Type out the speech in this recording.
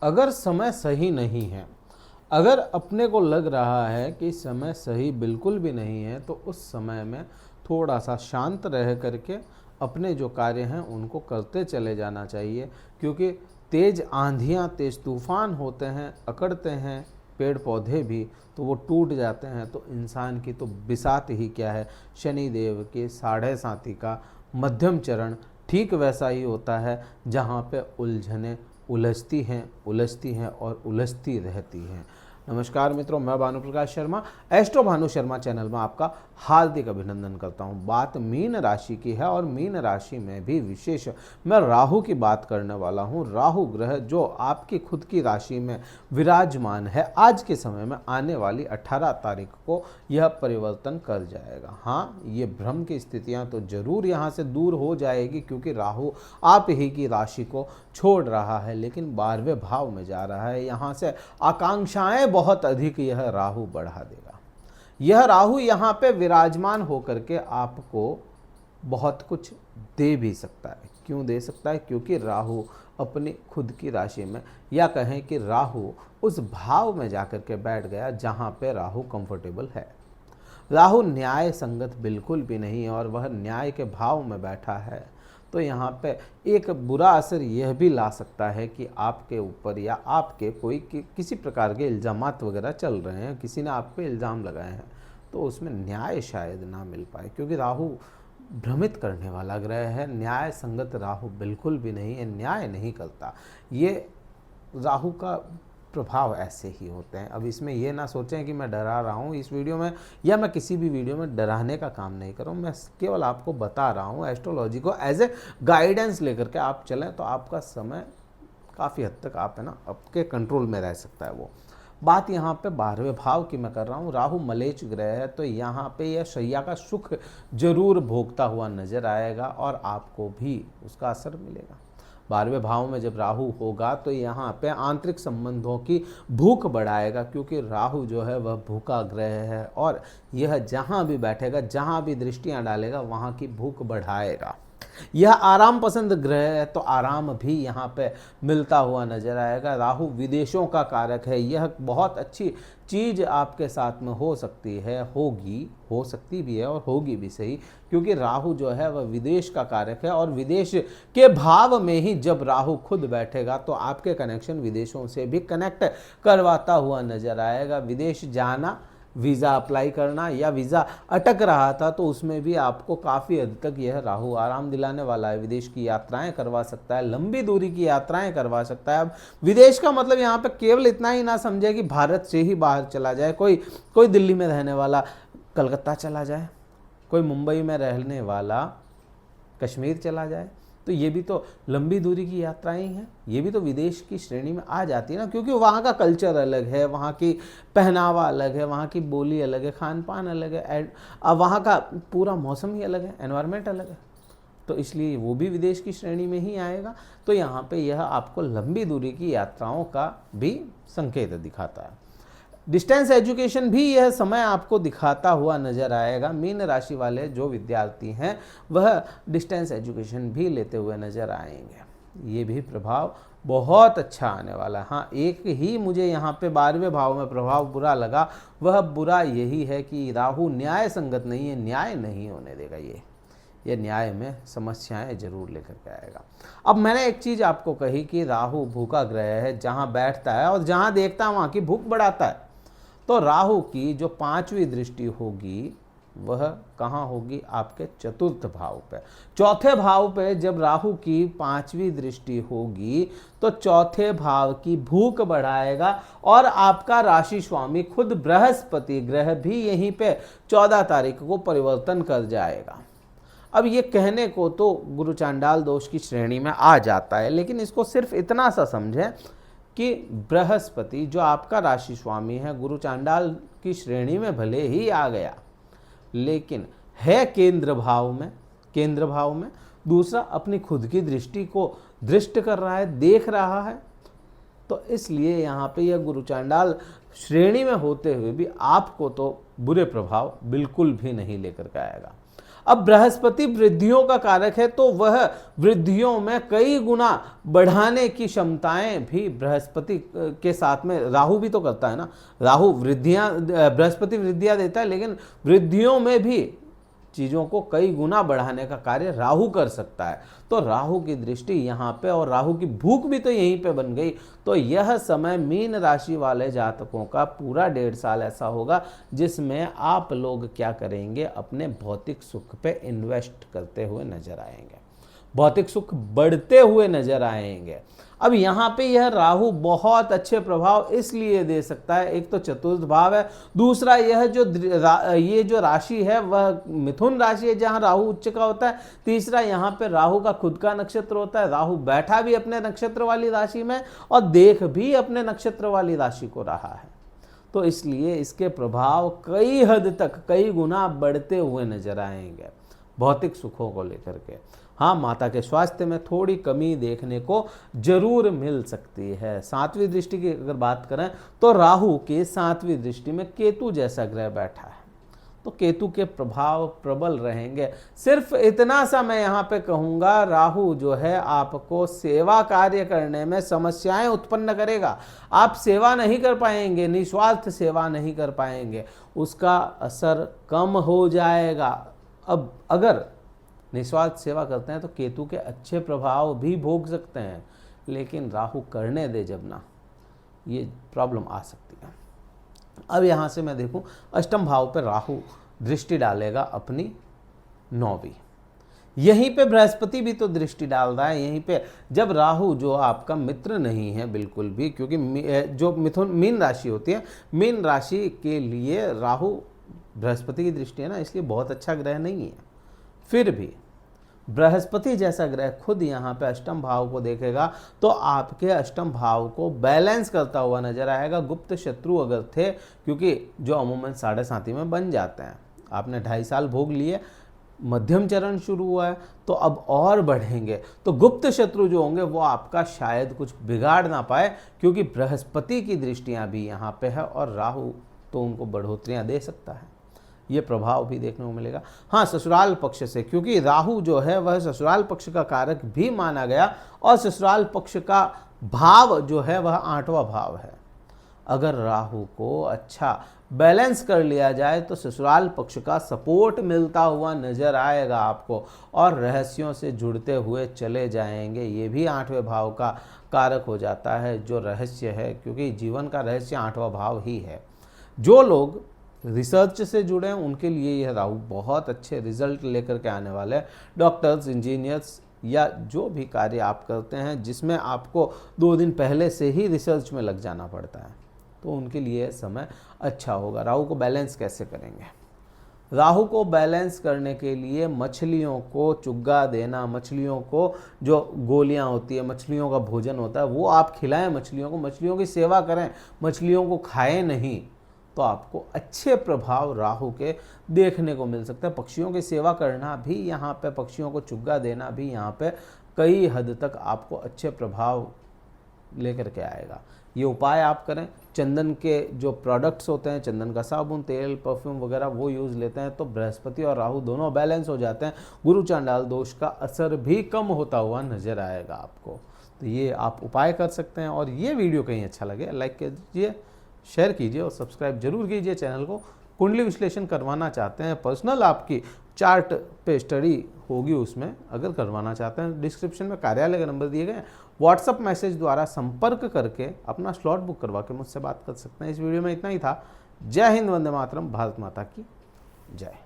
अगर समय सही नहीं है, अगर अपने को लग रहा है कि समय सही बिल्कुल भी नहीं है, तो उस समय में थोड़ा सा शांत रह करके अपने जो कार्य हैं उनको करते चले जाना चाहिए। क्योंकि तेज़ आंधियाँ, तेज़ तूफान होते हैं, अकड़ते हैं पेड़ पौधे भी, तो वो टूट जाते हैं। तो इंसान की तो बिसात ही क्या है, शनिदेव के 7.5 का मध्यम चरण ठीक वैसा ही होता है, जहाँ पे उलझने उलझती हैं और उलझती रहती हैं। नमस्कार मित्रों, मैं भानु प्रकाश शर्मा, एस्ट्रो भानु शर्मा चैनल में आपका हार्दिक अभिनंदन करता हूं। बात मीन राशि की है और मीन राशि में भी विशेष मैं राहु की बात करने वाला हूं। राहु ग्रह जो आपकी खुद की राशि में विराजमान है, आज के समय में आने वाली 18 तारीख को यह परिवर्तन कर जाएगा। हाँ, ये भ्रम की स्थितियां तो जरूर यहाँ से दूर हो जाएगी, क्योंकि राहु आप ही की राशि को छोड़ रहा है, लेकिन 12वें भाव में जा रहा है। यहाँ से आकांक्षाएं बहुत अधिक यह राहु बढ़ा देगा। यह राहु यहाँ पे विराजमान होकर के आपको बहुत कुछ दे भी सकता है। क्यों दे सकता है? क्योंकि राहु अपनी खुद की राशि में, या कहें कि राहु उस भाव में जाकर के बैठ गया जहाँ पे राहु कंफर्टेबल है। राहु न्याय संगत बिल्कुल भी नहीं है और वह न्याय के भाव में बैठा है। तो यहाँ पे एक बुरा असर यह भी ला सकता है कि आपके ऊपर या आपके किसी प्रकार के इल्ज़ामात वगैरह चल रहे हैं, किसी ने आप पे इल्ज़ाम लगाए हैं, तो उसमें न्याय शायद ना मिल पाए। क्योंकि राहु भ्रमित करने वाला ग्रह है, न्याय संगत राहु बिल्कुल भी नहीं है, न्याय नहीं करता। ये राहु का प्रभाव ऐसे ही होते हैं। अब इसमें ये ना सोचें कि मैं डरा रहा हूँ इस वीडियो में, या मैं किसी भी वीडियो में डराने का काम नहीं कर रहा हूँ। मैं केवल आपको बता रहा हूँ, एस्ट्रोलॉजी को एज ए गाइडेंस लेकर के आप चलें तो आपका समय काफ़ी हद तक आप है ना आपके कंट्रोल में रह सकता है। वो बात यहाँ पे 12वें भाव की मैं कर रहा हूँ। राहु मलेच ग्रह है, तो यहाँ पे यह शैया का सुख जरूर भोगता हुआ नजर आएगा और आपको भी उसका असर मिलेगा। 12वें भाव में जब राहु होगा तो यहाँ पे आंतरिक संबंधों की भूख बढ़ाएगा, क्योंकि राहु जो है वह भूखा ग्रह है और यह जहाँ भी बैठेगा, जहाँ भी दृष्टियाँ डालेगा, वहाँ की भूख बढ़ाएगा। यह आराम पसंद ग्रह है, तो आराम भी यहाँ पे मिलता हुआ नजर आएगा। राहु विदेशों का कारक है, यह बहुत अच्छी चीज़ आपके साथ में हो सकती है, हो सकती भी है और होगी भी सही, क्योंकि राहु जो है वह विदेश का कारक है और विदेश के भाव में ही जब राहु खुद बैठेगा तो आपके कनेक्शन विदेशों से भी कनेक्ट करवाता हुआ नजर आएगा। विदेश जाना, वीज़ा अप्लाई करना या वीज़ा अटक रहा था तो उसमें भी आपको काफ़ी हद तक यह राहु आराम दिलाने वाला है। विदेश की यात्राएं करवा सकता है, लंबी दूरी की यात्राएं करवा सकता है। अब विदेश का मतलब यहाँ पे केवल इतना ही ना समझे कि भारत से ही बाहर चला जाए। कोई दिल्ली में रहने वाला कलकत्ता चला जाए, कोई मुंबई में रहने वाला कश्मीर चला जाए, तो ये भी तो लंबी दूरी की यात्राएं हैं, ये भी तो विदेश की श्रेणी में आ जाती है ना। क्योंकि वहाँ का कल्चर अलग है, वहाँ की पहनावा अलग है, वहाँ की बोली अलग है, खान पान अलग है, वहाँ का पूरा मौसम ही अलग है, एनवायरनमेंट अलग है, तो इसलिए वो भी विदेश की श्रेणी में ही आएगा। तो यहाँ पे यह आपको लंबी दूरी की यात्राओं का भी संकेत दिखाता है। डिस्टेंस एजुकेशन भी यह समय आपको दिखाता हुआ नजर आएगा। मीन राशि वाले जो विद्यार्थी हैं वह डिस्टेंस एजुकेशन भी लेते हुए नजर आएंगे। ये भी प्रभाव बहुत अच्छा आने वाला है। हाँ, एक ही मुझे यहाँ पे 12वें भाव में प्रभाव बुरा लगा, वह बुरा यही है कि राहु न्याय संगत नहीं है, न्याय नहीं होने देगा। ये न्याय में समस्याएं जरूर लेकर के आएगा। अब मैंने एक चीज़ आपको कही कि राहु भूखा ग्रह है, जहाँ बैठता है और जहाँ देखता है वहाँ की भूख बढ़ाता है। तो राहु की जो 5वीं दृष्टि होगी वह कहाँ होगी? आपके 4th भाव पे। 4थे भाव पे जब राहु की 5वीं दृष्टि होगी तो 4थे भाव की भूख बढ़ाएगा और आपका राशि स्वामी खुद बृहस्पति ग्रह भी यहीं पे 14 तारीख को परिवर्तन कर जाएगा। अब ये कहने को तो गुरु चांडाल दोष की श्रेणी में आ जाता है, लेकिन इसको सिर्फ इतना सा समझें कि बृहस्पति जो आपका राशि स्वामी है गुरु चांडाल की श्रेणी में भले ही आ गया, लेकिन है केंद्र भाव में। दूसरा, अपनी खुद की दृष्टि को दृष्ट कर रहा है, देख रहा है, तो इसलिए यहाँ पे यह गुरु चांडाल श्रेणी में होते हुए भी आपको तो बुरे प्रभाव बिल्कुल भी नहीं लेकर के आएगा। अब बृहस्पति वृद्धियों का कारक है, तो वह वृद्धियों में कई गुना बढ़ाने की क्षमताएं भी बृहस्पति के साथ में राहु भी तो करता है ना। राहु वृद्धियां, बृहस्पति वृद्धियां देता है, लेकिन वृद्धियों में भी चीज़ों को कई गुना बढ़ाने का कार्य राहु कर सकता है। तो राहु की दृष्टि यहाँ पे, और राहु की भूख भी तो यहीं पे बन गई। तो यह समय मीन राशि वाले जातकों का पूरा 1.5 साल ऐसा होगा जिसमें आप लोग क्या करेंगे, अपने भौतिक सुख पे इन्वेस्ट करते हुए नजर आएंगे, भौतिक सुख बढ़ते हुए नजर आएंगे। अब यहाँ पे यह राहु बहुत अच्छे प्रभाव इसलिए दे सकता है, एक तो चतुर्थ भाव है, दूसरा यह ये जो राशि है वह मिथुन राशि है जहाँ राहु उच्च का होता है, तीसरा यहाँ पे राहु का खुद का नक्षत्र होता है, राहु बैठा भी अपने नक्षत्र वाली राशि में और देख भी अपने नक्षत्र वाली राशि को रहा है। तो इसलिए इसके प्रभाव कई हद तक, कई गुना बढ़ते हुए नजर आएंगे भौतिक सुखों को लेकर के। हाँ, माता के स्वास्थ्य में थोड़ी कमी देखने को जरूर मिल सकती है। 7वीं दृष्टि की अगर बात करें तो राहु के 7वीं दृष्टि में केतु जैसा ग्रह बैठा है, तो केतु के प्रभाव प्रबल रहेंगे। सिर्फ इतना सा मैं यहाँ पे कहूँगा, राहु जो है आपको सेवा कार्य करने में समस्याएं उत्पन्न करेगा। आप सेवा नहीं कर पाएंगे, निस्वार्थ सेवा नहीं कर पाएंगे, उसका असर कम हो जाएगा। अब अगर निस्वार्थ सेवा करते हैं तो केतु के अच्छे प्रभाव भी भोग सकते हैं, लेकिन राहु करने दे जब ना, ये प्रॉब्लम आ सकती है। अब यहाँ से मैं देखूं, अष्टम भाव पर राहु दृष्टि डालेगा अपनी 9वीं, यहीं पे बृहस्पति भी तो दृष्टि डाल रहा है। यहीं पे जब राहु जो आपका मित्र नहीं है बिल्कुल भी, क्योंकि जो मीन राशि होती है, मीन राशि के लिए राहु बृहस्पति की दृष्टि है ना, इसलिए बहुत अच्छा ग्रह नहीं है। फिर भी बृहस्पति जैसा ग्रह खुद यहाँ पे अष्टम भाव को देखेगा तो आपके अष्टम भाव को बैलेंस करता हुआ नजर आएगा। गुप्त शत्रु अगर थे, क्योंकि जो अमूमन 7.5 में बन जाते हैं, आपने 2.5 साल भोग लिए, मध्यम चरण शुरू हुआ है तो अब और बढ़ेंगे, तो गुप्त शत्रु जो होंगे वो आपका शायद कुछ बिगाड़ ना पाए, क्योंकि बृहस्पति की दृष्टियाँ भी यहाँ पे है और राहु तो उनको बढ़ोतरियाँ दे सकता है। ये प्रभाव भी देखने को मिलेगा। हाँ, ससुराल पक्ष से, क्योंकि राहु जो है वह ससुराल पक्ष का कारक भी माना गया और ससुराल पक्ष का भाव जो है वह 8वां भाव है। अगर राहु को अच्छा बैलेंस कर लिया जाए तो ससुराल पक्ष का सपोर्ट मिलता हुआ नजर आएगा आपको और रहस्यों से जुड़ते हुए चले जाएंगे। ये भी 8वें भाव का कारक हो जाता है जो रहस्य है, क्योंकि जीवन का रहस्य 8वां भाव ही है। जो लोग रिसर्च से जुड़े हैं उनके लिए यह राहु बहुत अच्छे रिजल्ट लेकर के आने वाले हैं। डॉक्टर्स, इंजीनियर्स या जो भी कार्य आप करते हैं जिसमें आपको 2 दिन पहले से ही रिसर्च में लग जाना पड़ता है, तो उनके लिए समय अच्छा होगा। राहु को बैलेंस कैसे करेंगे? राहु को बैलेंस करने के लिए मछलियों को चुग्गा देना, मछलियों को जो गोलियां होती है, मछलियों का भोजन होता है, वो आप खिलाएं मछलियों को, मछलियों की सेवा करें, मछलियों को खाएं नहीं, तो आपको अच्छे प्रभाव राहु के देखने को मिल सकता है। पक्षियों की सेवा करना भी यहाँ पे, पक्षियों को चुग्गा देना भी यहाँ पे कई हद तक आपको अच्छे प्रभाव लेकर के आएगा। ये उपाय आप करें। चंदन के जो प्रोडक्ट्स होते हैं, चंदन का साबुन, तेल, परफ्यूम वगैरह, वो यूज़ लेते हैं तो बृहस्पति और राहु दोनों बैलेंस हो जाते हैं। गुरु चांडाल दोष का असर भी कम होता हुआ नजर आएगा आपको। तो ये आप उपाय कर सकते हैं। और ये वीडियो कहीं अच्छा लगे लाइक कीजिए, शेयर कीजिए और सब्सक्राइब जरूर कीजिए चैनल को। कुंडली विश्लेषण करवाना चाहते हैं, पर्सनल आपकी चार्ट पे स्टडी होगी, उसमें अगर करवाना चाहते हैं डिस्क्रिप्शन में कार्यालय का नंबर दिए गए हैं, व्हाट्सअप मैसेज द्वारा संपर्क करके अपना स्लॉट बुक करवा के मुझसे बात कर सकते हैं। इस वीडियो में इतना ही था। जय हिंद, वंदे मातरम, भारत माता की जय।